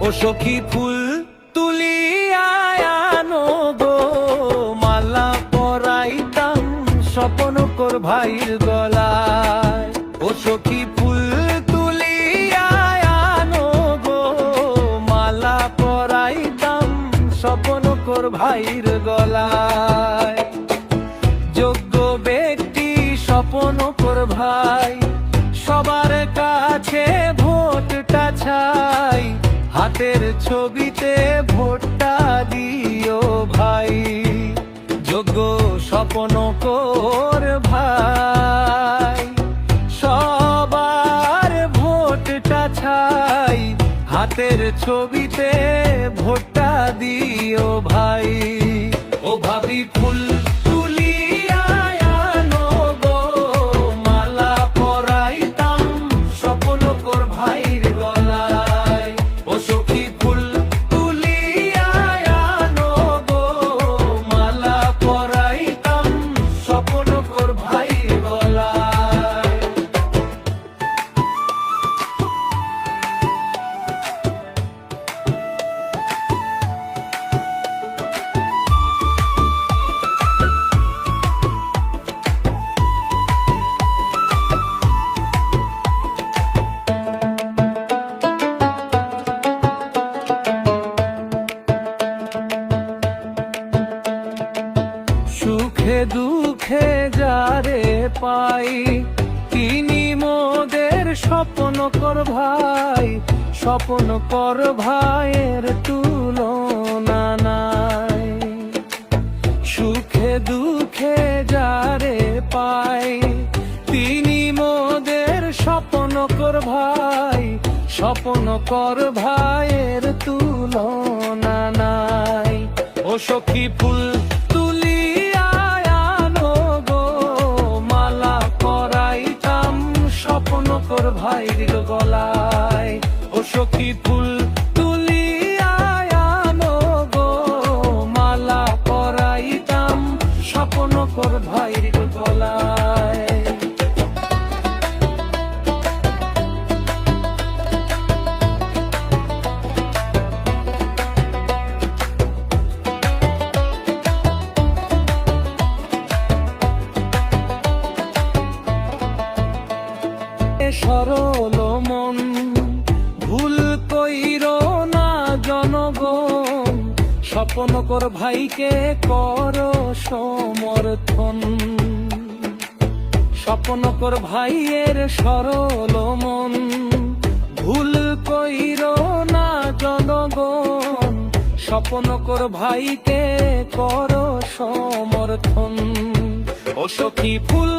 ও সখী ফুল তুলিয়া আনো গো, মালা পরাইতাম স্বপন কর ভাইয়ের গলায়। ও সখী ফুল তুলিয়া আনো গো, মালা পরাইতাম স্বপন কর ভাইয়ের গলায়। যোগ্য ব্যক্তি স্বপন কর ভাই, সবার কাছে ভোটটা চাই, হাতের ছবিতে ভোটটা দিও ভাই। যোগ্য স্বপন কর ভাই, সবার ভোটটা চাই, হাতের ছবিতে ভোটটা দিও ভাই। ও ভাবি ফুল তুলিয়া আনো গো, মালা পরাইতাম স্বপন কর ভাইয়ের গলায়। ও সখী ফুল তুলিয়া আনো গো, মালা পরাইতাম স্বপন কর ভাইয়ের গলায়। সুখে দুঃখে যারে পাই, তিনি মোদের স্বপন কর ভাই। স্বপন কর ভাইয়ের তুলনা নাই। সুখে দুঃখে যারে পাই, তিনি মোদের স্বপন কর ভাই। স্বপন কর ভাইয়ের তুলনা নাই। ও সখী ফুল তুলিয়া আনো গো, মালা পরাইতাম স্বপন কর ভাইয়ের গলায়। ও সখী ফুল তুলিয়া আনো গো, মালা পরাইতাম স্বপন কর ভাইয়ের গলায়। সরল মন ভুল কইরো না জনগণ, স্বপন কর ভাইকে কর সমর্থন। স্বপন কর ভাইয়ের সরল মন ভুল কইরো না জনগণ, স্বপন কর ভাইকে কর সমর্থন। ও সখী ফুল